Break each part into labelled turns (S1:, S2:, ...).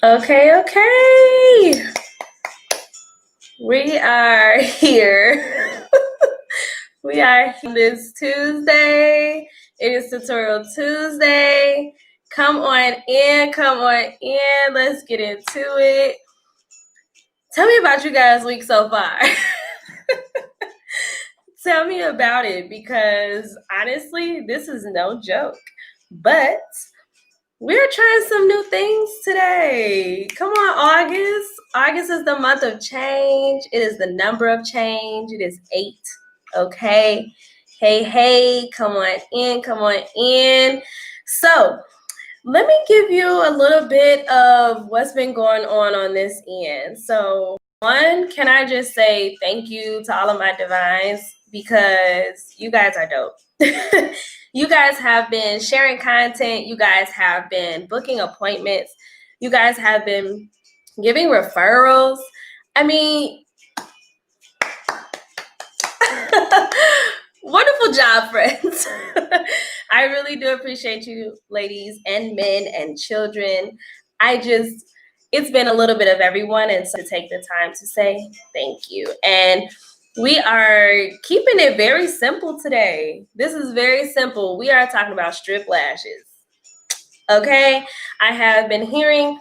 S1: Okay. We are here. We are here this Tuesday. It is Tutorial Tuesday. Come on in. Let's get into it. Tell me about you guys' week so far. Tell me about it, because honestly, this is no joke. But we're trying some new things today. Come on, August. August is the month of change. It is the number of change. It is 8. Okay. Hey, come on in. So, let me give you a little bit of what's been going on this end. So, one, can I just say thank you to all of my divines, because you guys are dope. You guys have been sharing content. You guys have been booking appointments. You guys have been giving referrals. I mean, wonderful job, friends. I really do appreciate you, ladies and men and children. It's been a little bit of everyone, and so to take the time to say thank you. And we are keeping it very simple today. This is very simple. We are talking about strip lashes. Okay? I have been hearing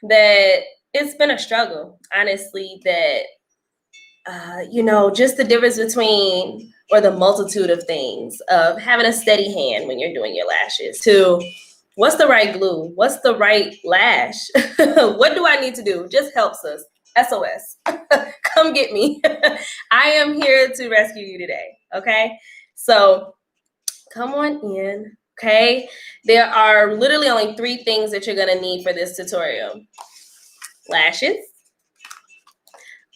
S1: that it's been a struggle, honestly, that just the difference between, or the multitude of things of having a steady hand when you're doing your lashes, to what's the right glue? What's the right lash? What do I need to do? Just helps us. SOS. Come get me. I am here to rescue you today. Okay. So come on in. Okay. There are literally only 3 things that you're going to need for this tutorial: lashes,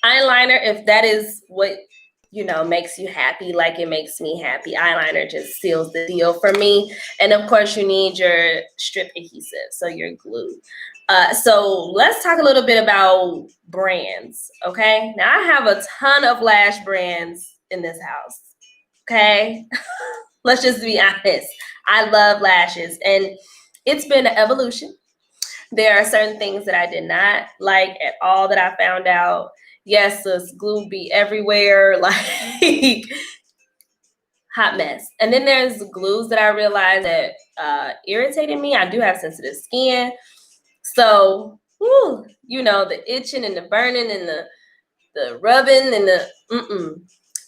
S1: eyeliner, if that is what makes you happy, like it makes me happy. Eyeliner just seals the deal for me. And of course, you need your strip adhesive, so your glue. So let's talk a little bit about brands. Okay, now I have a ton of lash brands in this house. Okay, let's just be honest. I love lashes, and it's been an evolution. There are certain things that I did not like at all that I found out. Yes, this glue be everywhere, like hot mess. And then there's glues that I realized that irritated me. I do have sensitive skin. So, the itching and the burning and the rubbing and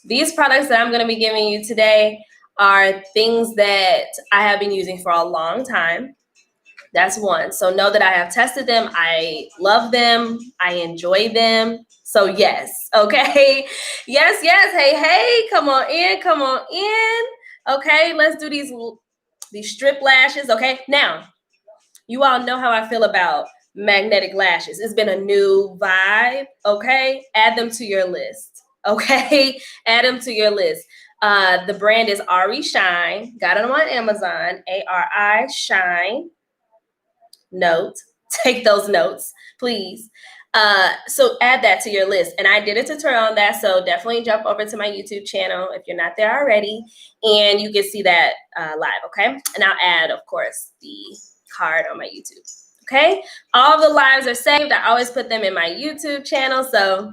S1: these products that I'm going to be giving you today are things that I have been using for a long time. That's one. So know that I have tested them. I love them. I enjoy them. So yes. Okay. Yes. Hey, come on in. Okay. Let's do these strip lashes. Okay. Now, you all know how I feel about magnetic lashes. It's been a new vibe. Okay. Add them to your list. Okay. Add them to your list. The brand is Ari Shine. Got them on Amazon. ARI Shine. Note, take those notes, please. So add that to your list. And I did a tutorial on that, so definitely jump over to my YouTube channel if you're not there already, and you can see that live, okay? And I'll add, of course, the card on my YouTube, okay? All the lives are saved. I always put them in my YouTube channel, so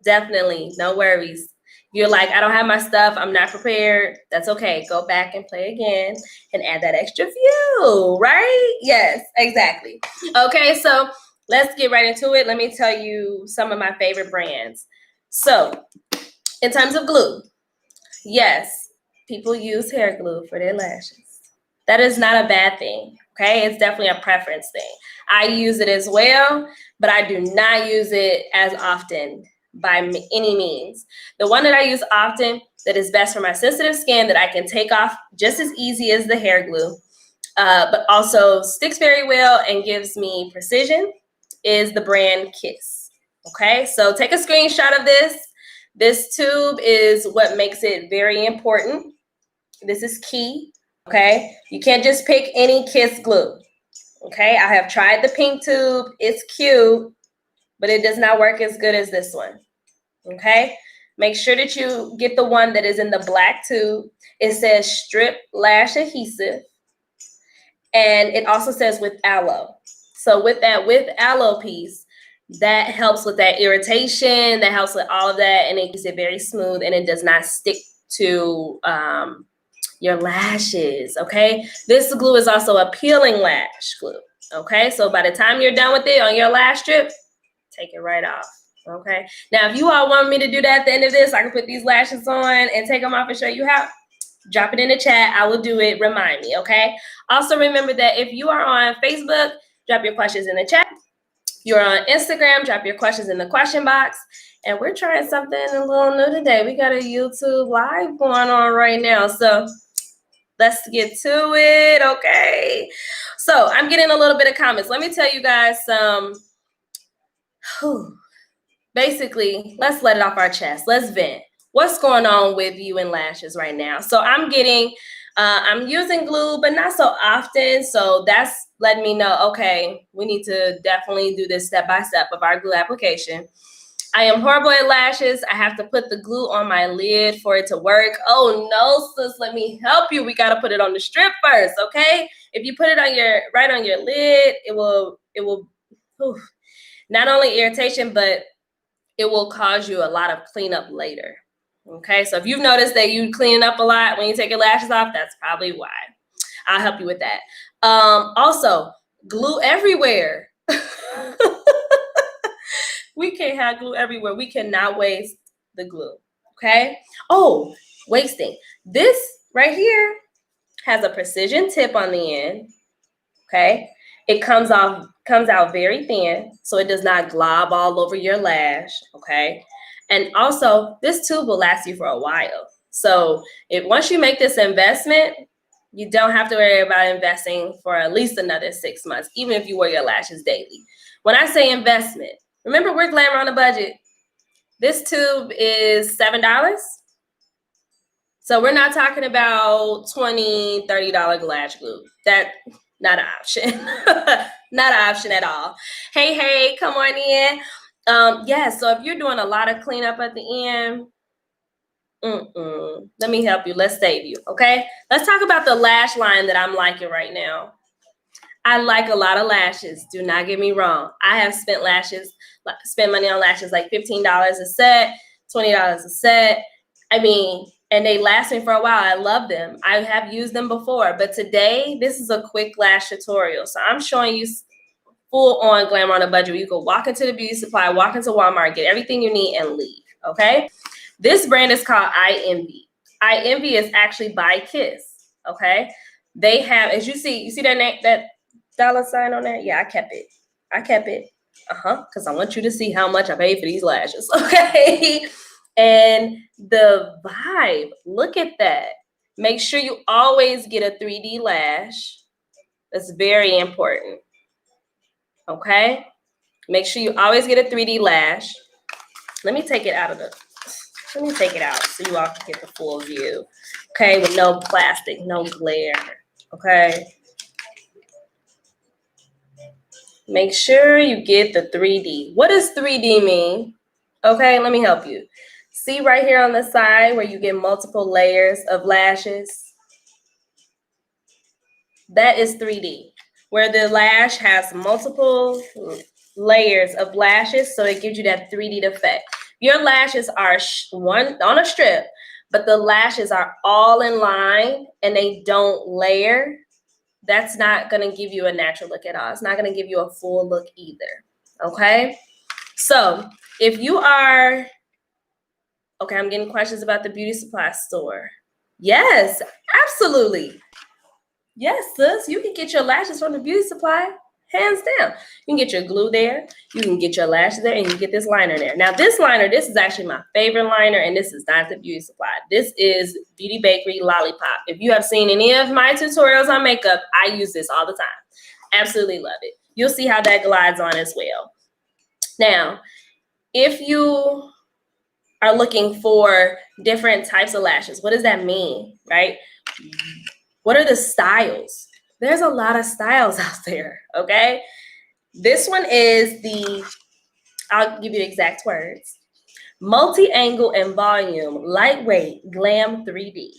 S1: definitely, no worries. You're like, I don't have my stuff, I'm not prepared. That's okay. Go back and play again and add that extra view, right? Yes, exactly. Okay, so let's get right into it. Let me tell you some of my favorite brands. So, in terms of glue, yes, people use hair glue for their lashes. That is not a bad thing, okay? It's definitely a preference thing. I use it as well, but I do not use it as often by any means. The one that I use often that is best for my sensitive skin, that I can take off just as easy as the hair glue, but also sticks very well and gives me precision, is the brand Kiss. Okay, so take a screenshot of this. This tube is what makes it very important. This is key. Okay, you can't just pick any Kiss glue. Okay, I have tried the pink tube. It's cute, but it does not work as good as this one. Okay, make sure that you get the one that is in the black tube. It says strip lash adhesive, and it also says with aloe. So with aloe piece, that helps with that irritation, that helps with all of that, and it keeps it very smooth, and it does not stick to your lashes, okay? This glue is also a peeling lash glue, okay? So by the time you're done with it on your lash strip, take it right off, okay? Now, if you all want me to do that at the end of this, I can put these lashes on and take them off and show you how. Drop it in the chat. I will do it. Remind me, okay? Also, remember that if you are on Facebook, drop your questions in the chat. If you're on Instagram, drop your questions in the question box. And we're trying something a little new today. We got a YouTube live going on right now. So let's get to it, okay? So I'm getting a little bit of comments. Let me tell you guys some, basically, let's let it off our chest. Let's vent. What's going on with you and lashes right now? So I'm using glue, but not so often. So that's letting me know, okay, we need to definitely do this step by step of our glue application. I am horrible at lashes. I have to put the glue on my lid for it to work. Oh no, sis, let me help you. We got to put it on the strip first, okay? If you put it on right on your lid, it will not only irritation, but it will cause you a lot of cleanup later. Okay, so if you've noticed that you clean up a lot when you take your lashes off, that's probably why. I'll help you with that. Also, glue everywhere. We can't have glue everywhere. We cannot waste the glue, okay? Oh, wasting. This right here has a precision tip on the end, okay? It comes out very thin, so it does not glob all over your lash, okay? And also, this tube will last you for a while. So once you make this investment, you don't have to worry about investing for at least another 6 months, even if you wear your lashes daily. When I say investment, remember we're Glamour on a budget. This tube is $7. So we're not talking about $20, $30 lash glue. That's not an option. Not an option at all. Hey, come on in. Yeah, so if you're doing a lot of cleanup at the end, let me help you. Let's save you, okay? Let's talk about the lash line that I'm liking right now. I like a lot of lashes. Do not get me wrong. I have spent money on lashes like $15 a set, $20 a set. I mean, and they last me for a while. I love them. I have used them before, but today this is a quick lash tutorial. So I'm showing you full on Glamour on a budget where you can walk into the beauty supply, walk into Walmart, get everything you need and leave, okay? This brand is called I Envy. I Envy is actually by Kiss, okay? They have, as you see that name, that dollar sign on there? Yeah, I kept it. Because I want you to see how much I paid for these lashes, okay? And the vibe, look at that. Make sure you always get a 3D lash. That's very important, okay? Make sure you always get a 3D lash. Let me take it out so you all can get the full view, okay? With no plastic, no glare, okay? Make sure you get the 3D. What does 3D mean? Okay, let me help you. See right here on the side where you get multiple layers of lashes? That is 3D, where the lash has multiple layers of lashes, so it gives you that 3D effect. Your lashes are one on a strip, but the lashes are all in line and they don't layer. That's not going to give you a natural look at all. It's not going to give you a full look either, okay? So if you are, okay, I'm getting questions about the beauty supply store. Yes, absolutely. Yes, sis, you can get your lashes from the beauty supply, hands down. You can get your glue there, you can get your lashes there, and you can get this liner there. Now, this liner, this is actually my favorite liner, and this is not the beauty supply. This is Beauty Bakery Lollipop. If you have seen any of my tutorials on makeup, I use this all the time. Absolutely love it. You'll see how that glides on as well. Now, if you are looking for different types of lashes, what does that mean, right? What are the styles? There's a lot of styles out there, okay? This one is I'll give you the exact words, multi-angle and volume, lightweight, glam 3D.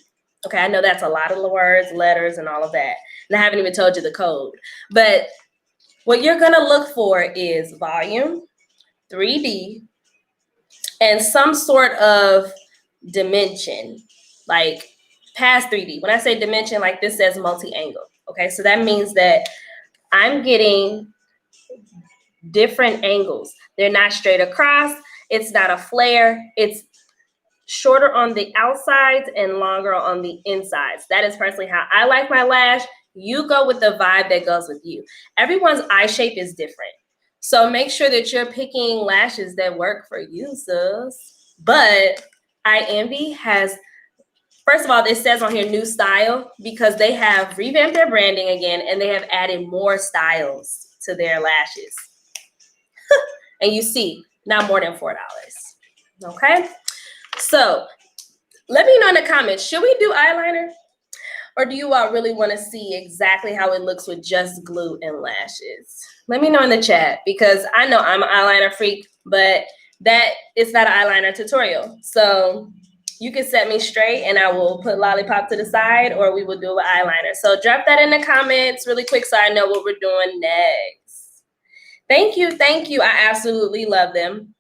S1: Okay, I know that's a lot of words, letters, and all of that. And I haven't even told you the code. But What you're gonna look for is volume, 3D, and some sort of dimension, like past 3D. When I say dimension, like this says multi-angle. Okay, so that means that I'm getting different angles. They're not straight across. It's not a flare. It's shorter on the outsides and longer on the insides. That is personally how I like my lash. You go with the vibe that goes with you. Everyone's eye shape is different. So make sure that you're picking lashes that work for you, sis. But iEnvy has, first of all, it says on here new style because they have revamped their branding again and they have added more styles to their lashes. And you see, not more than $4. Okay? So let me know in the comments, should we do eyeliner? Or do you all really want to see exactly how it looks with just glue and lashes? Let me know in the chat because I know I'm an eyeliner freak, but that is not an eyeliner tutorial. So you can set me straight and I will put Lollipop to the side or we will do an eyeliner. So drop that in the comments really quick so I know what we're doing next. Thank you, thank you. I absolutely love them.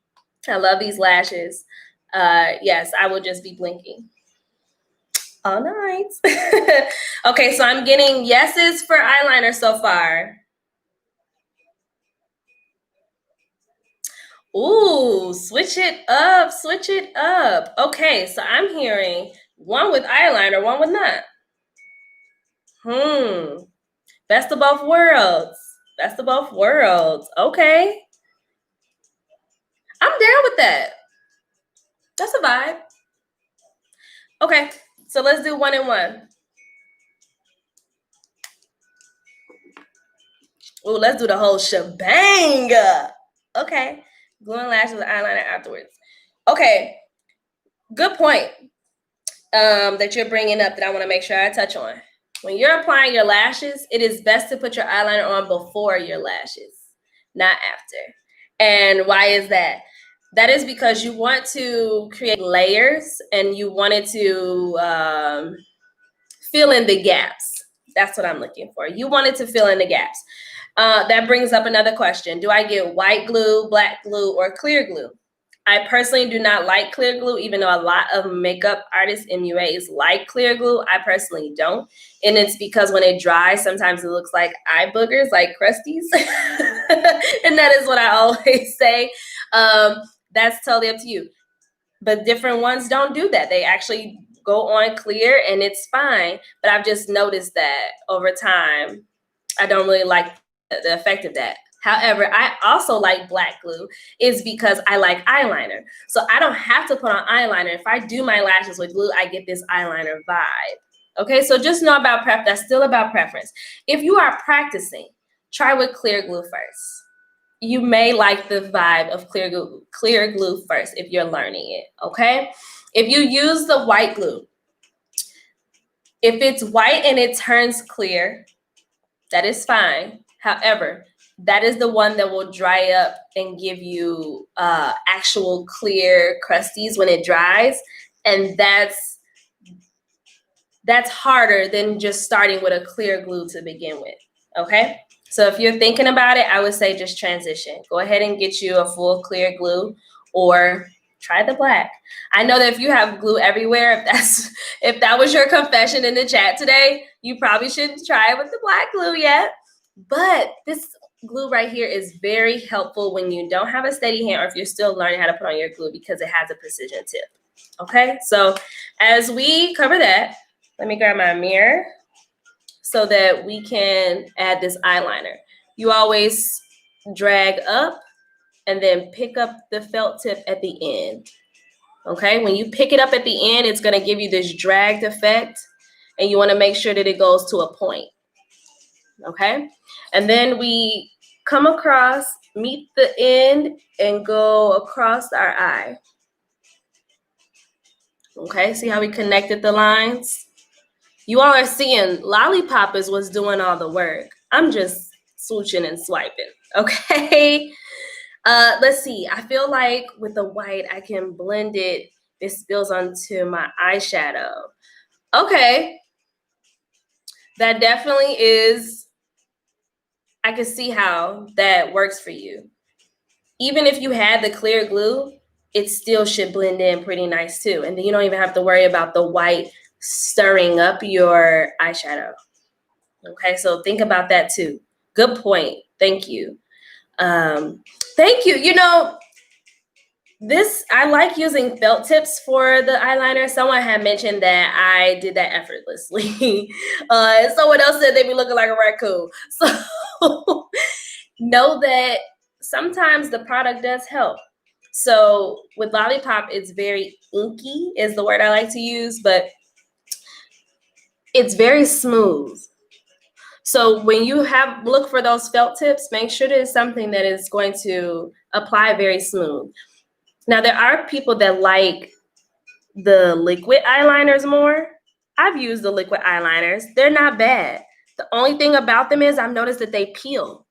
S1: I love these lashes. Yes, I will just be blinking all night. Okay, so I'm getting yeses for eyeliner so far. Ooh, switch it up, switch it up. Okay, so I'm hearing one with eyeliner, one with not. Best of both worlds. Best of both worlds. Okay. I'm down with that. That's a vibe. Okay, so let's do 1 and 1. Ooh, let's do the whole shebang. Okay. Glue and lashes with eyeliner afterwards. Okay. Good point that you're bringing up that I want to make sure I touch on. When you're applying your lashes, it is best to put your eyeliner on before your lashes, not after. And why is that? That is because you want to create layers and you wanted to fill in the gaps. That's what I'm looking for. You wanted to fill in the gaps. That brings up another question. Do I get white glue, black glue, or clear glue? I personally do not like clear glue, even though a lot of makeup artists, MUAs, like clear glue. I personally don't. And it's because when it dries, sometimes it looks like eye boogers, like crusties. And that is what I always say. That's totally up to you. But different ones don't do that. They actually go on clear and it's fine. But I've just noticed that over time, I don't really like the effect of that. However, I also like black glue is because I like eyeliner. So I don't have to put on eyeliner. If I do my lashes with glue, I get this eyeliner vibe. Okay, so just know about prep. That's still about preference. If you are practicing, try with clear glue first. You may like the vibe of clear glue first if you're learning it, okay? If you use the white glue, if it's white and it turns clear, that is fine. However, that is the one that will dry up and give you actual clear crusties when it dries. And that's harder than just starting with a clear glue to begin with, okay? So if you're thinking about it, I would say just transition. Go ahead and get you a full clear glue or try the black. I know that if you have glue everywhere, if that was your confession in the chat today, you probably shouldn't try it with the black glue yet. But this glue right here is very helpful when you don't have a steady hand or if you're still learning how to put on your glue because it has a precision tip. Okay, so as we cover that, let me grab my mirror so that we can add this eyeliner. You always drag up and then pick up the felt tip at the end. Okay, when you pick it up at the end, it's gonna give you this dragged effect and you wanna make sure that it goes to a point. Okay, and then we come across, meet the end and go across our eye. Okay, see how we connected the lines? You all are seeing Lollipop is what's doing all the work. I'm just swooching and swiping, okay? Let's see, I feel like with the white, I can blend it. This spills onto my eyeshadow. Okay, that definitely is I can see how that works for you. Even if you had the clear glue, it still should blend in pretty nice too. And then you don't even have to worry about the white stirring up your eyeshadow. Okay, so think about that too. Good point. Thank you. Thank you. You know, I like using felt tips for the eyeliner. Someone had mentioned that I did that effortlessly. Someone else said they be looking like a raccoon. So know that sometimes the product does help. So with Lollipop, it's very inky is the word I like to use, but it's very smooth. So when you look for those felt tips, make sure that it's something that is going to apply very smooth. Now, there are people that like the liquid eyeliners more. I've used the liquid eyeliners. They're not bad. The only thing about them is I've noticed that they peel.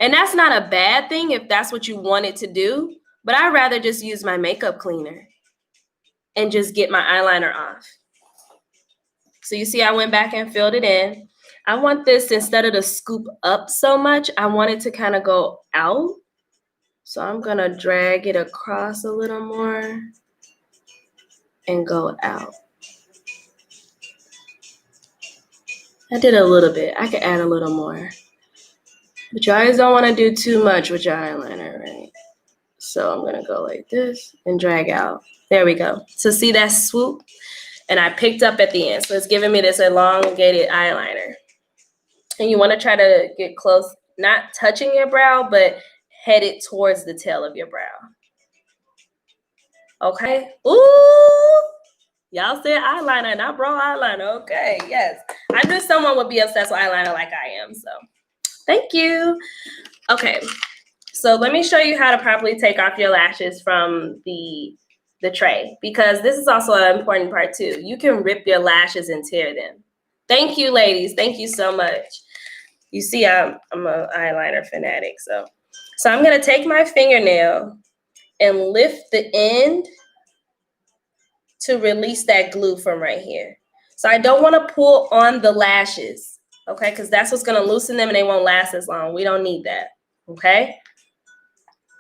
S1: And that's not a bad thing if that's what you wanted to do, but I'd rather just use my makeup cleaner and just get my eyeliner off. So you see I went back and filled it in. I want this, instead of to scoop up so much, I want it to kind of go out. So I'm gonna drag it across a little more and go out. I did a little bit. I could add a little more. But you always don't want to do too much with your eyeliner, right? So I'm gonna go like this and drag out. There we go. So see that swoop? And I picked up at the end. So it's giving me this elongated eyeliner. And you want to try to get close, not touching your brow, but headed towards the tail of your brow. Okay. Ooh. Y'all said eyeliner, not brow eyeliner. Okay, yes. I knew someone would be obsessed with eyeliner like I am, so thank you. Okay, so let me show you how to properly take off your lashes from the tray, because this is also an important part too. You can rip your lashes and tear them. Thank you, ladies. Thank you so much. You see, I'm an eyeliner fanatic, so I'm gonna take my fingernail and lift the end to release that glue from right here. So I don't want to pull on the lashes, okay? Because that's what's going to loosen them and they won't last as long. We don't need that, okay?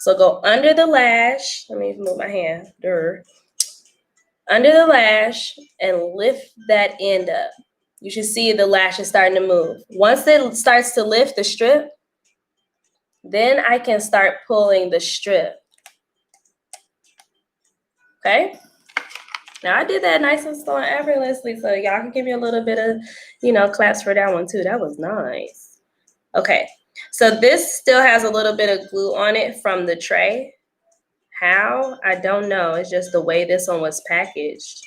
S1: So go under the lash. Let me move my hand. Under the lash and lift that end up. You should see the lash is starting to move. Once it starts to lift the strip, then I can start pulling the strip, okay? Now I did that nice and slow and effortlessly, so y'all can give me a little bit of, claps for that one too. That was nice. Okay, so this still has a little bit of glue on it from the tray. How? I don't know. It's just the way this one was packaged.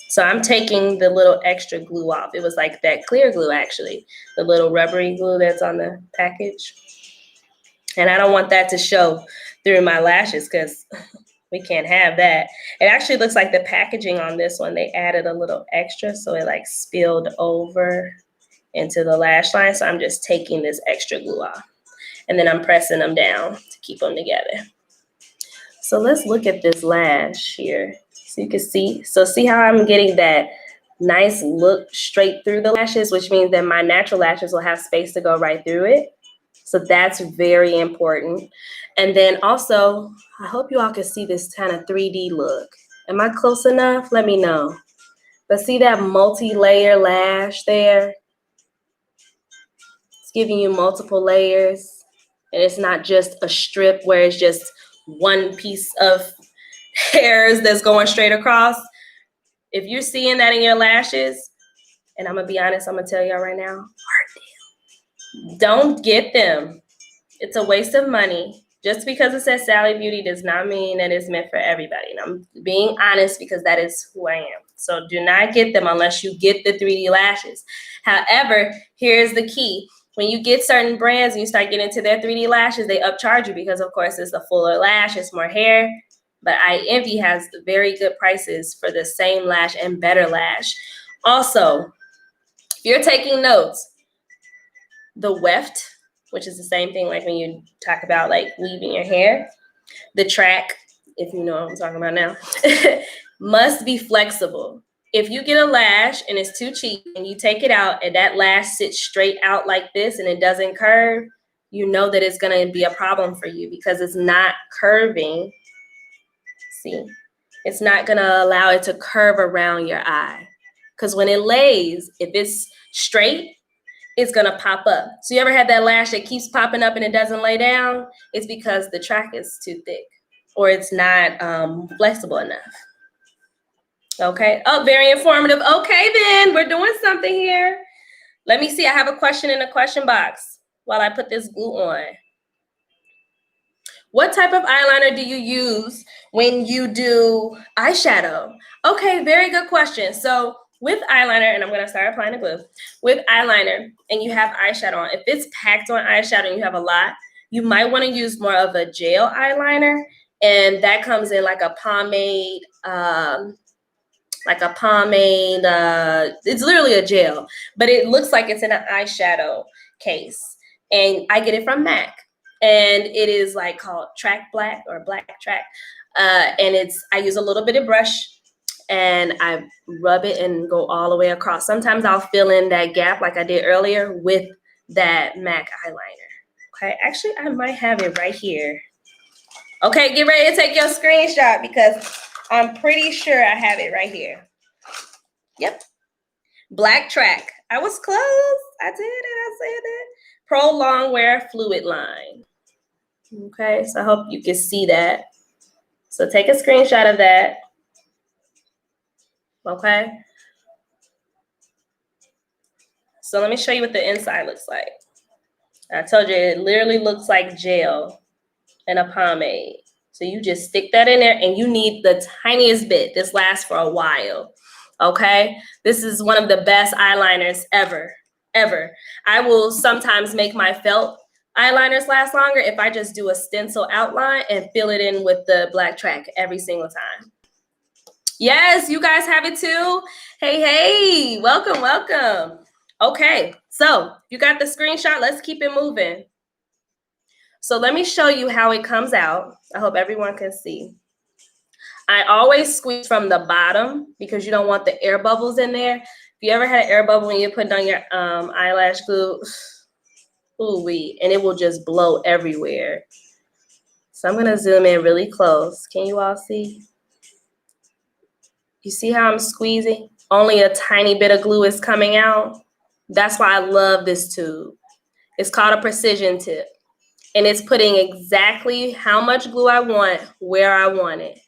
S1: So I'm taking the little extra glue off. It was like that clear glue, actually, the little rubbery glue that's on the package. And I don't want that to show through my lashes because we can't have that. It actually looks like the packaging on this one, they added a little extra, so it like spilled over into the lash line. So I'm just taking this extra glue off and then I'm pressing them down to keep them together. So let's look at this lash here so you can see. So see how I'm getting that nice look straight through the lashes, which means that my natural lashes will have space to go right through it. So that's very important. And then also, I hope you all can see this kind of 3D look. Am I close enough? Let me know. But see that multi-layer lash there? It's giving you multiple layers. And it's not just a strip where it's just one piece of hairs that's going straight across. If you're seeing that in your lashes, and I'm going to be honest, I'm going to tell y'all right now, don't get them. It's a waste of money. Just because it says Sally Beauty does not mean that it's meant for everybody. And I'm being honest because that is who I am. So do not get them unless you get the 3D lashes. However, here's the key. When you get certain brands and you start getting into their 3D lashes, they upcharge you because, of course, it's a fuller lash, it's more hair. But iEnvy has very good prices for the same lash and better lash. Also, if you're taking notes, the weft, which is the same thing like when you talk about like weaving your hair, the track, if you know what I'm talking about now, must be flexible. if you get a lash and it's too cheap and you take it out and that lash sits straight out like this and it doesn't curve, you know that it's going to be a problem for you because it's not curving. See, it's not going to allow it to curve around your eye. Because when it lays, if it's straight, it's going to pop up. So you ever had that lash that keeps popping up and it doesn't lay down? It's because the track is too thick or it's not flexible enough. Okay. Oh, very informative. Okay, then we're doing something here. Let me see. I have a question in the question box while I put this glue on. What type of eyeliner do you use when you do eyeshadow? Okay, very good question. So with eyeliner, and I'm going to start applying the glue, with eyeliner and you have eyeshadow on, if it's packed on eyeshadow and you have a lot, you might want to use more of a gel eyeliner, and that comes in like a pomade, it's literally a gel, but it looks like it's in an eyeshadow case. And I get it from MAC. And it is like called Track Black or Black Track. And I use a little bit of brush and I rub it and go all the way across. Sometimes I'll fill in that gap like I did earlier with that MAC eyeliner. Okay, actually I might have it right here. Okay, get ready to take your screenshot because I'm pretty sure I have it right here. Yep. Black Track. I was close. I did it. I said it. Pro Longwear Fluid Line. Okay, so I hope you can see that. So take a screenshot of that. Okay. So let me show you what the inside looks like. I told you it literally looks like gel and a pomade. So you just stick that in there and you need the tiniest bit. This lasts for a while. Okay. This is one of the best eyeliners ever. I will sometimes make my felt eyeliners last longer if I just do a stencil outline and fill it in with the Black Track every single time. Yes, you guys have it too. Hey, welcome. Okay, so you got the screenshot. Let's keep it moving. So let me show you how it comes out. I hope everyone can see. I always squeeze from the bottom because you don't want the air bubbles in there. If you ever had an air bubble when you put on your eyelash glue, ooh-wee, and it will just blow everywhere. So I'm gonna zoom in really close. Can you all see? You see how I'm squeezing? Only a tiny bit of glue is coming out. That's why I love this tube. It's called a precision tip. And it's putting exactly how much glue I want, where I want it.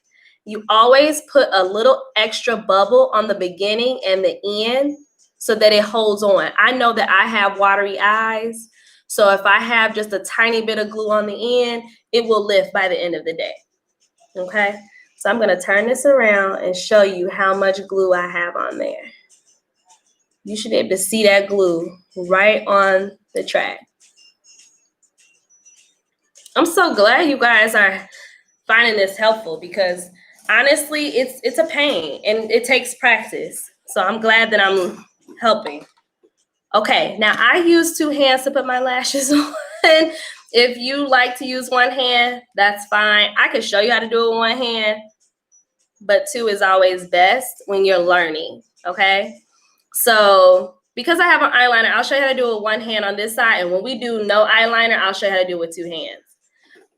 S1: You always put a little extra bubble on the beginning and the end so that it holds on. I know that I have watery eyes. So if I have just a tiny bit of glue on the end, it will lift by the end of the day. Okay? So I'm going to turn this around and show you how much glue I have on there. You should be able to see that glue right on the track. I'm so glad you guys are finding this helpful because honestly, it's a pain and it takes practice. So I'm glad that I'm helping. Okay, now I use 2 hands to put my lashes on. If you like to use 1 hand, that's fine. I can show you how to do it with 1 hand, but 2 is always best when you're learning, okay? So because I have an eyeliner, I'll show you how to do it with 1 hand on this side. And when we do no eyeliner, I'll show you how to do it with 2 hands.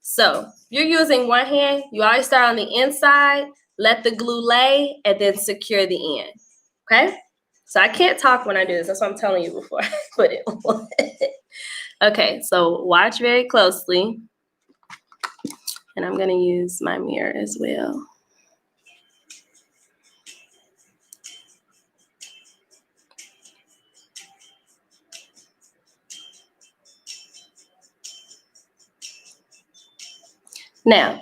S1: So you're using 1 hand, you always start on the inside, let the glue lay, and then secure the end, okay? So I can't talk when I do this. That's what I'm telling you before I put it on. Okay, so watch very closely. And I'm going to use my mirror as well. Now,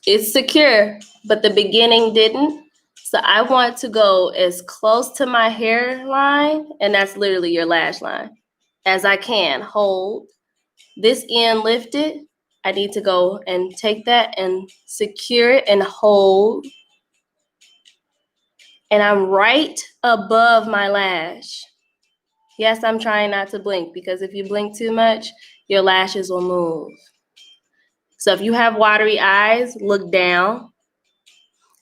S1: it's secure, but the beginning didn't. So I want to go as close to my hairline, and that's literally your lash line, as I can. Hold this end lifted. I need to go and take that and secure it and hold. And I'm right above my lash. Yes, I'm trying not to blink because if you blink too much, your lashes will move. So if you have watery eyes, look down.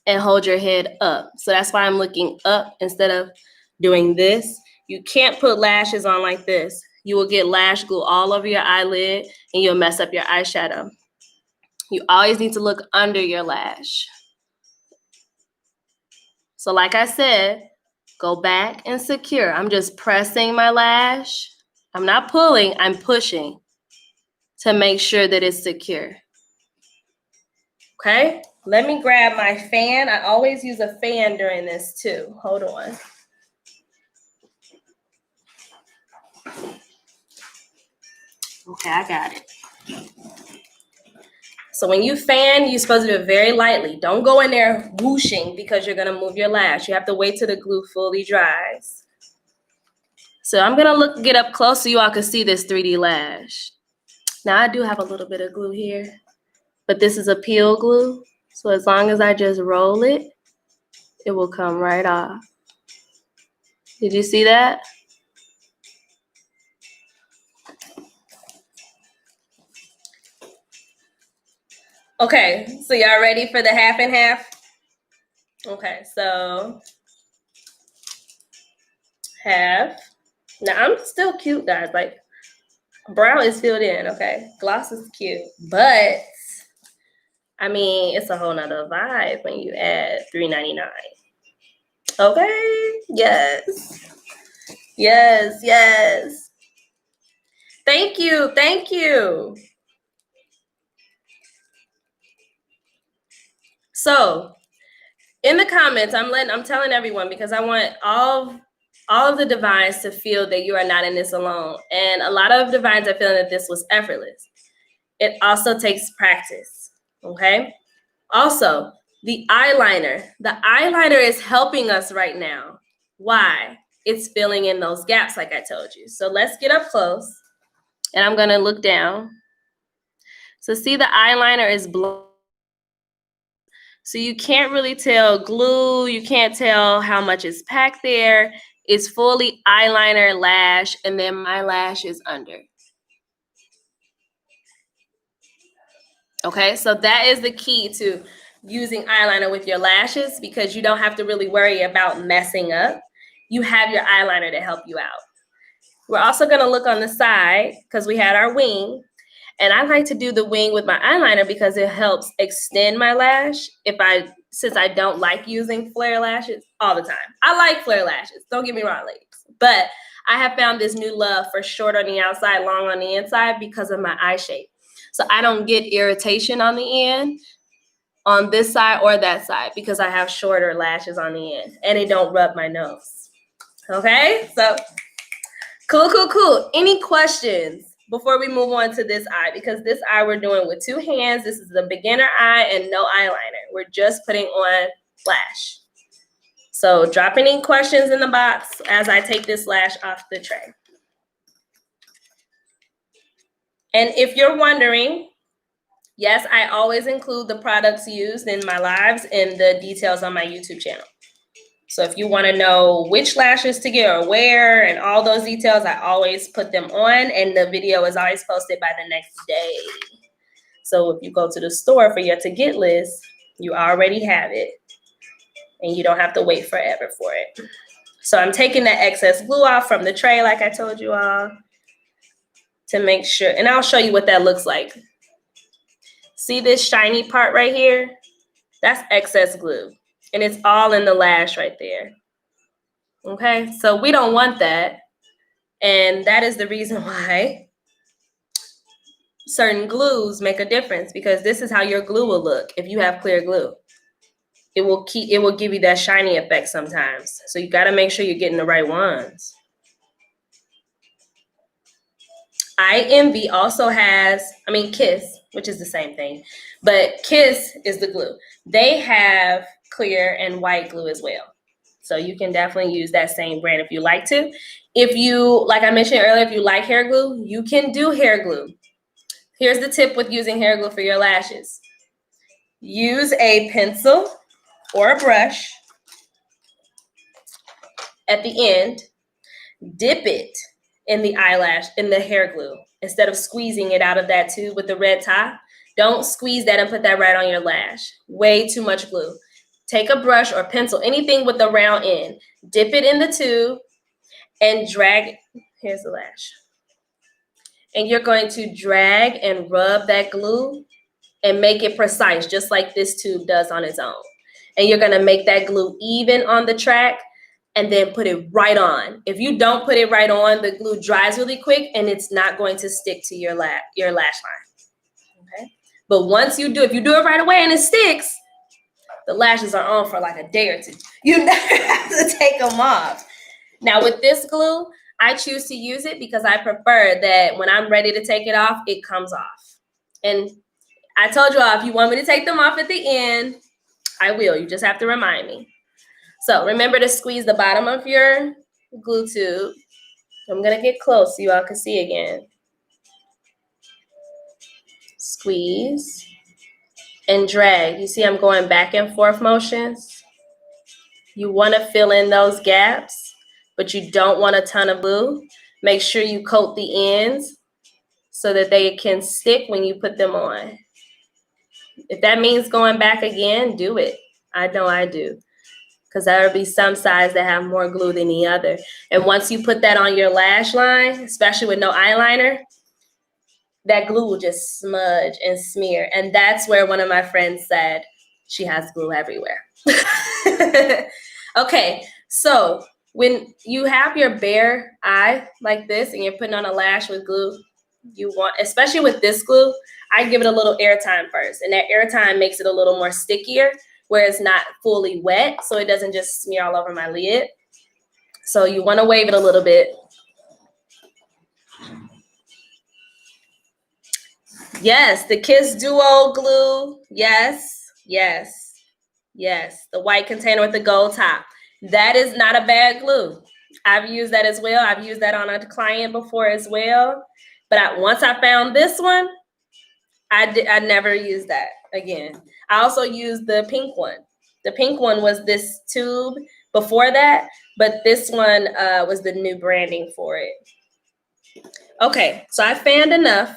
S1: and hold your head up. So that's why I'm looking up instead of doing this. You can't put lashes on like this. You will get lash glue all over your eyelid and you'll mess up your eyeshadow. You always need to look under your lash. So like I said, go back and secure. I'm just pressing my lash. I'm not pulling, I'm pushing to make sure that it's secure. Okay, let me grab my fan. I always use a fan during this too. Hold on. Okay, I got it. So when you fan, you're supposed to do it very lightly. Don't go in there whooshing because you're gonna move your lash. You have to wait till the glue fully dries. So I'm gonna get up close so you all can see this 3D lash. Now I do have a little bit of glue here, but this is a peel glue. So as long as I just roll it, it will come right off. Did you see that? Okay, so y'all ready for the half and half? Okay, so half. Now I'm still cute, guys. Like, brow is filled in, okay? Gloss is cute, but I mean, it's a whole nother vibe when you add $3.99. Okay, yes. Yes, yes. Thank you, thank you. So, in the comments, I'm telling everyone because I want all of the divines to feel that you are not in this alone. And a lot of divines are feeling that this was effortless. It also takes practice, okay? Also, the eyeliner is helping us right now. Why? It's filling in those gaps like I told you. So let's get up close and I'm gonna look down. So see the eyeliner is blue. So you can't really tell glue, you can't tell how much is packed there. It's fully eyeliner, lash, and then my lash is under. Okay, so that is the key to using eyeliner with your lashes because you don't have to really worry about messing up. You have your eyeliner to help you out. We're also gonna look on the side because we had our wing. And I like to do the wing with my eyeliner because it helps extend my lash since I don't like using flare lashes all the time. I like flare lashes, don't get me wrong, ladies. But I have found this new love for short on the outside, long on the inside because of my eye shape. So I don't get irritation on the end on this side or that side because I have shorter lashes on the end and it don't rub my nose. Okay, so cool. Any questions before we move on to this eye? Because this eye we're doing with 2 hands. This is the beginner eye and no eyeliner. We're just putting on lash. So drop any questions in the box as I take this lash off the tray. And if you're wondering, yes, I always include the products used in my lives and the details on my YouTube channel. So if you want to know which lashes to get or where and all those details, I always put them on and the video is always posted by the next day. So if you go to the store for your to get list, you already have it and you don't have to wait forever for it. So I'm taking that excess glue off from the tray like I told you all to make sure, and I'll show you what that looks like. See this shiny part right here? That's excess glue. And it's all in the lash right there. Okay, so we don't want that. And that is the reason why certain glues make a difference because this is how your glue will look if you have clear glue. It will give you that shiny effect sometimes. So you gotta make sure you're getting the right ones. Eye Envy also has, Kiss, which is the same thing, but Kiss is the glue. They have clear and white glue as well. So you can definitely use that same brand if you like to. If you, like I mentioned earlier, if you like hair glue, you can do hair glue. Here's the tip with using hair glue for your lashes. Use a pencil or a brush at the end, dip it in the hair glue. Instead of squeezing it out of that tube with the red top, don't squeeze that and put that right on your lash. Way too much glue. take a brush or pencil, anything with a round end, dip it in the tube and drag. Here's the lash. And you're going to drag and rub that glue and make it precise, just like this tube does on its own. And you're gonna make that glue even on the track and then put it right on. If you don't put it right on, the glue dries really quick and it's not going to stick to your lash line, okay? But once you do, if you do it right away and it sticks, the lashes are on for like a day or two. You never have to take them off. Now with this glue, I choose to use it because I prefer that when I'm ready to take it off, it comes off. And I told you all, if you want me to take them off at the end, I will. You just have to remind me. So remember to squeeze the bottom of your glue tube. I'm going to get close so you all can see again. Squeeze and drag. You see I'm going back and forth motions. You want to fill in those gaps, but you don't want a ton of glue. Make sure you coat the ends so that they can stick when you put them on. If that means going back again, do it. I know I do. Because there will be some sides that have more glue than the other. And once you put that on your lash line, especially with no eyeliner, that glue will just smudge and smear. And that's where one of my friends said she has glue everywhere. Okay, so when you have your bare eye like this and you're putting on a lash with glue, you want, especially with this glue, I give it a little airtime first. And that airtime makes it a little more stickier where it's not fully wet, so it doesn't just smear all over my lid. So you want to wave it a little bit. Yes, the Kiss Duo glue. Yes, yes, yes. The white container with the gold top. That is not a bad glue. I've used that as well. I've used that on a client before as well. But once I found this one, I never used that again. I also used the pink one. The pink one was this tube before that, but this one was the new branding for it. Okay, so I fanned enough.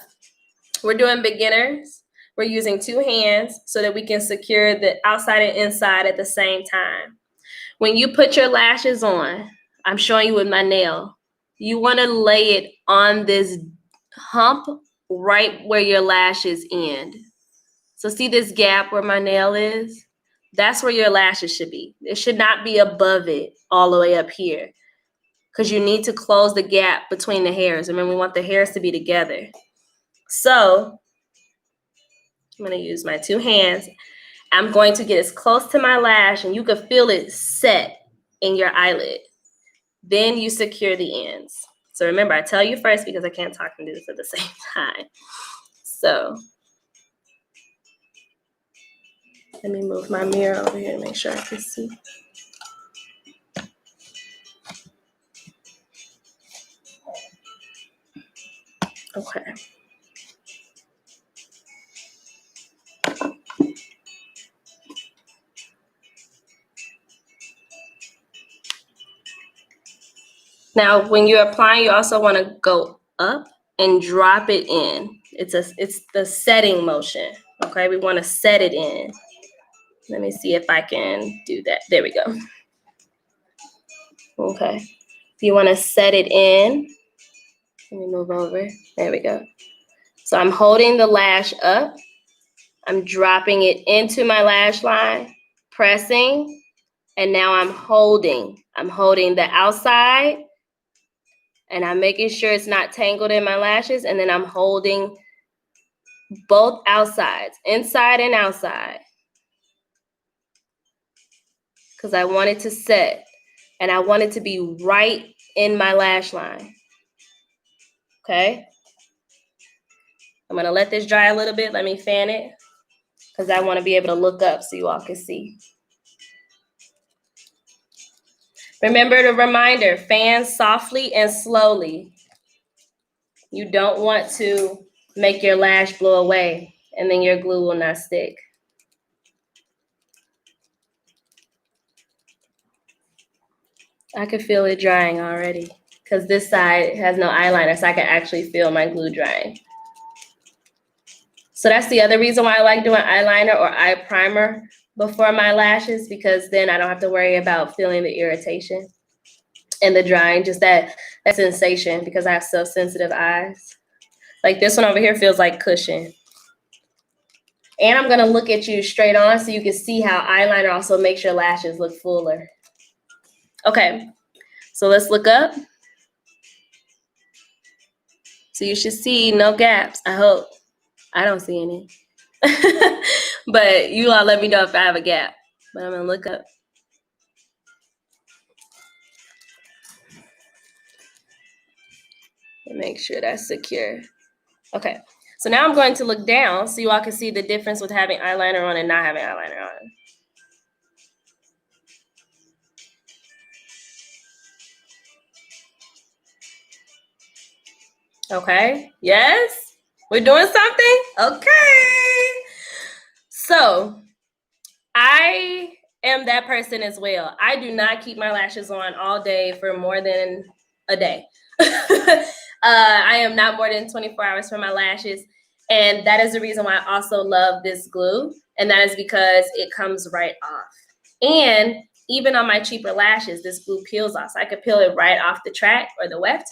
S1: We're doing beginners. We're using 2 hands so that we can secure the outside and inside at the same time. When you put your lashes on, I'm showing you with my nail, you want to lay it on this hump right where your lashes end. So see this gap where my nail is? That's where your lashes should be. It should not be above it all the way up here because you need to close the gap between the hairs. Remember, we want the hairs to be together. So I'm going to use my 2 hands. I'm going to get as close to my lash and you can feel it set in your eyelid. Then you secure the ends. So remember, I tell you first because I can't talk and do this at the same time. So let me move my mirror over here to make sure I can see. Okay. Now, when you're applying, you also want to go up and drop it in. It's the setting motion. Okay, we want to set it in. Let me see if I can do that. There we go. Okay. You want to set it in. Let me move over. There we go. So I'm holding the lash up. I'm dropping it into my lash line, pressing, and now I'm holding. I'm holding the outside, and I'm making sure it's not tangled in my lashes, and then I'm holding both outsides, inside and outside, because I want it to set, and I want it to be right in my lash line. Okay? I'm going to let this dry a little bit. Let me fan it, because I want to be able to look up so you all can see. Remember the reminder, fan softly and slowly. You don't want to make your lash blow away, and then your glue will not stick. I can feel it drying already because this side has no eyeliner, so I can actually feel my glue drying. So that's the other reason why I like doing eyeliner or eye primer before my lashes because then I don't have to worry about feeling the irritation and the drying, just that sensation because I have so sensitive eyes. Like this one over here feels like cushion. And I'm gonna look at you straight on so you can see how eyeliner also makes your lashes look fuller. Okay, so let's look up. So you should see no gaps, I hope. I don't see any. But you all let me know if I have a gap. But I'm gonna look up. And make sure that's secure. Okay, so now I'm going to look down so you all can see the difference with having eyeliner on and not having eyeliner on. Okay, yes? We're doing something? Okay. So I am that person as well. I do not keep my lashes on all day for more than a day. I am not more than 24 hours for my lashes. And that is the reason why I also love this glue. And that is because it comes right off. And even on my cheaper lashes, this glue peels off. So I could peel it right off the track or the weft.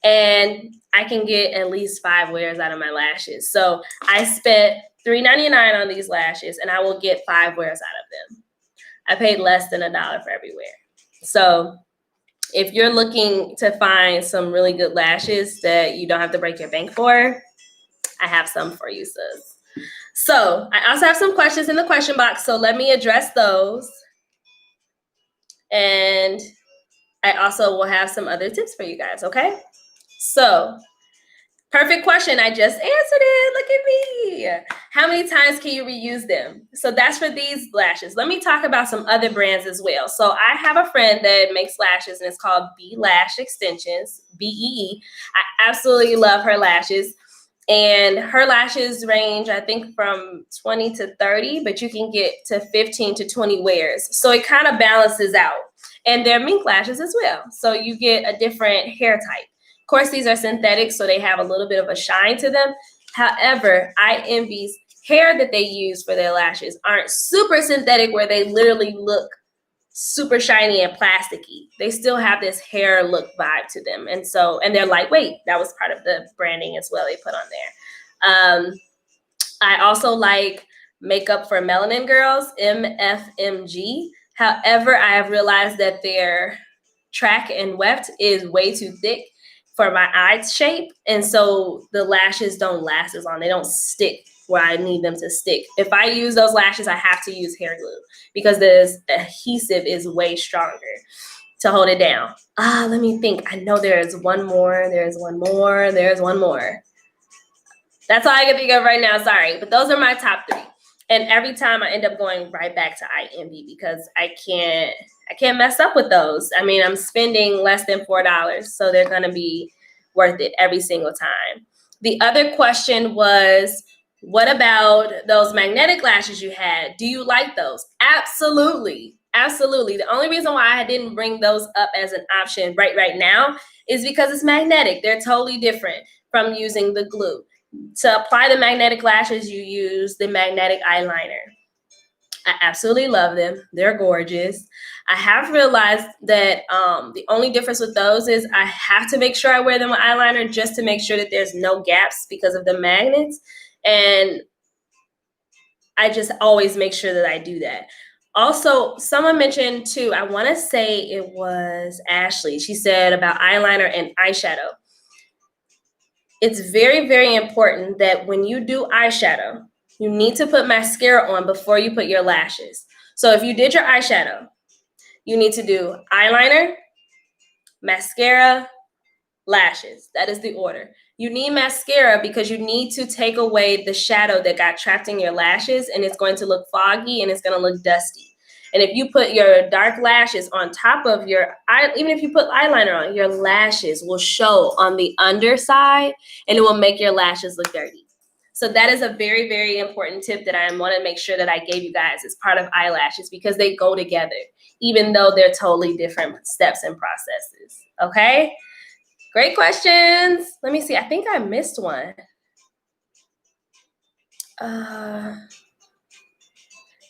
S1: And I can get at least 5 wears out of my lashes. So I spent $3.99 on these lashes, and I will get 5 wears out of them. I paid less than $1 for every wear. So if you're looking to find some really good lashes that you don't have to break your bank for, I have some for you, sis. So I also have some questions in the question box, so let me address those. And I also will have some other tips for you guys, okay? So, perfect question. I just answered it. Look at me. How many times can you reuse them? So that's for these lashes. Let me talk about some other brands as well. So I have a friend that makes lashes and it's called Bee Lash Extensions, BEE. I absolutely love her lashes. And her lashes range, I think, from 20 to 30, but you can get to 15 to 20 wears. So it kind of balances out. And they're mink lashes as well. So you get a different hair type. Of course, these are synthetic, so they have a little bit of a shine to them. However, iEnvy's hair that they use for their lashes aren't super synthetic where they literally look super shiny and plasticky. They still have this hair look vibe to them. And they're lightweight. That was part of the branding as well they put on there. I also like Makeup for Melanin Girls, MFMG. However, I have realized that their track and weft is way too thick for my eye shape. And so the lashes don't last as long. They don't stick where I need them to stick. If I use those lashes, I have to use hair glue because the adhesive is way stronger to hold it down. Let me think. I know there's one more. There's one more. That's all I can think of right now. Sorry. But those are my top 3. And every time I end up going right back to iEnvy because I can't mess up with those. I mean, I'm spending less than $4, so they're going to be worth it every single time. The other question was, what about those magnetic lashes you had? Do you like those? Absolutely. Absolutely. The only reason why I didn't bring those up as an option right now is because it's magnetic. They're totally different from using the glue. To apply the magnetic lashes, you use the magnetic eyeliner. I absolutely love them. They're gorgeous. I have realized that the only difference with those is I have to make sure I wear them with eyeliner just to make sure that there's no gaps because of the magnets. And I just always make sure that I do that. Also, someone mentioned too, I want to say it was Ashley. She said about eyeliner and eyeshadow. It's very, very important that when you do eyeshadow, you need to put mascara on before you put your lashes. So if you did your eyeshadow, you need to do eyeliner, mascara, lashes. That is the order. You need mascara because you need to take away the shadow that got trapped in your lashes, and it's going to look foggy and it's going to look dusty. And if you put your dark lashes on top of your eye, even if you put eyeliner on, your lashes will show on the underside and it will make your lashes look dirty. So that is a very, very important tip that I want to make sure that I gave you guys as part of eyelashes because they go together, even though they're totally different steps and processes. Okay? Great questions. Let me see. I think I missed one.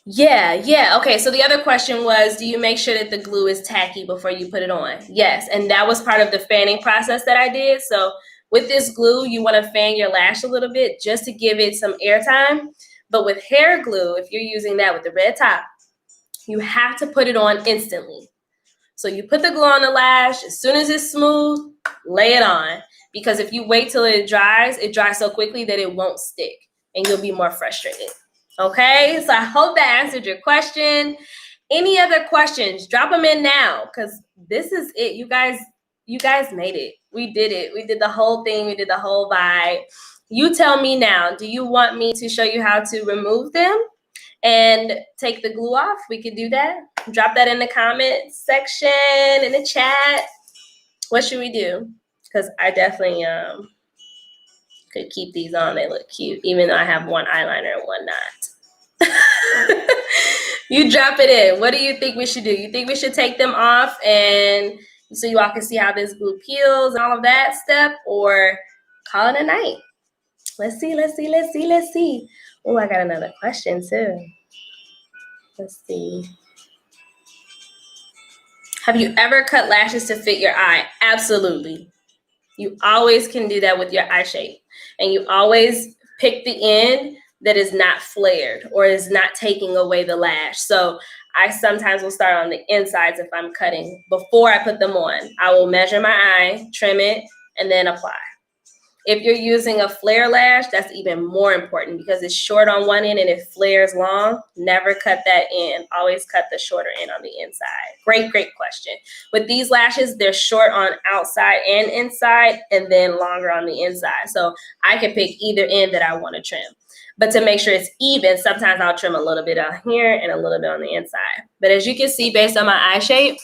S1: Yeah. Okay, so the other question was, do you make sure that the glue is tacky before you put it on? Yes, and that was part of the fanning process that I did. So with this glue, you want to fan your lash a little bit just to give it some airtime. But with hair glue, if you're using that with the red top, you have to put it on instantly. So you put the glue on the lash, as soon as it's smooth, lay it on. Because if you wait till it dries so quickly that it won't stick and you'll be more frustrated. Okay, so I hope that answered your question. Any other questions? Drop them in now, because this is it. You guys made it. We did it. We did the whole thing. We did the whole vibe. You tell me now, do you want me to show you how to remove them and take the glue off? We could do that. Drop that in the comment section, in the chat. What should we do? Because I definitely could keep these on. They look cute, even though I have one eyeliner and one not. You drop it in. What do you think we should do? You think we should take them off and so you all can see how this glue peels and all of that stuff, or call it a night? Let's see. Oh, I got another question too. Let's see. Have you ever cut lashes to fit your eye? Absolutely. You always can do that with your eye shape. And you always pick the end that is not flared or is not taking away the lash. So I sometimes will start on the insides if I'm cutting before I put them on. I will measure my eye, trim it, and then apply. If you're using a flare lash, that's even more important because it's short on one end and it flares long. Never cut that end. Always cut the shorter end on the inside. Great question. With these lashes, they're short on outside and inside and then longer on the inside. So I can pick either end that I want to trim. But to make sure it's even, sometimes I'll trim a little bit on here and a little bit on the inside. But as you can see, based on my eye shape,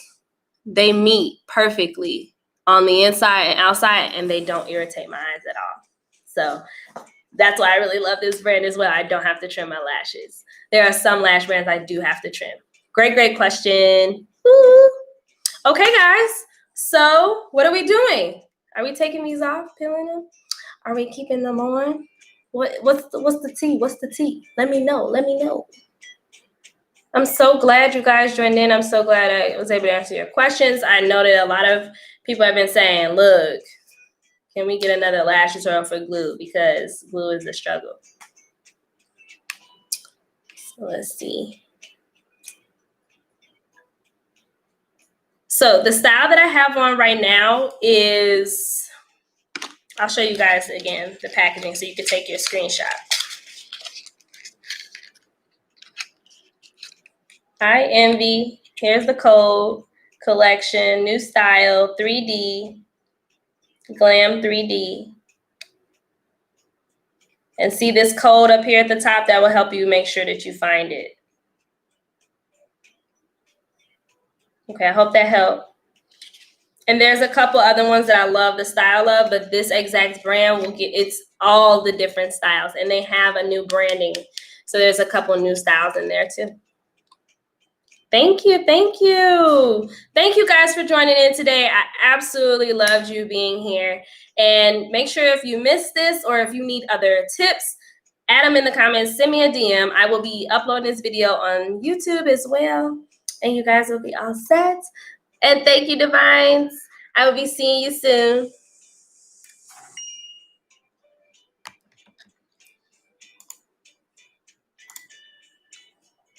S1: they meet perfectly on the inside and outside, and they don't irritate my eyes at all. So that's why I really love this brand as well. I don't have to trim my lashes. There are some lash brands I do have to trim. Great question. Woo. Okay, guys. So what are we doing? Are we taking these off, peeling them? Are we keeping them on? What's the tea? What's the tea? Let me know. I'm so glad you guys joined in. I'm so glad I was able to answer your questions. I know that a lot of people have been saying, look, can we get another lash tutorial for glue? Because glue is a struggle. So let's see. So the style that I have on right now is, I'll show you guys again the packaging so you can take your screenshot. Hi, Envy. Here's the code, collection, new style, 3D, Glam 3D. And see this code up here at the top? That will help you make sure that you find it. Okay, I hope that helped. And there's a couple other ones that I love the style of, but this exact brand will get, it's all the different styles, and they have a new branding. So there's a couple new styles in there too. Thank you. Thank you guys for joining in today. I absolutely loved you being here. And make sure if you missed this or if you need other tips, add them in the comments, send me a DM. I will be uploading this video on YouTube as well. And you guys will be all set. And thank you, Divines. I will be seeing you soon.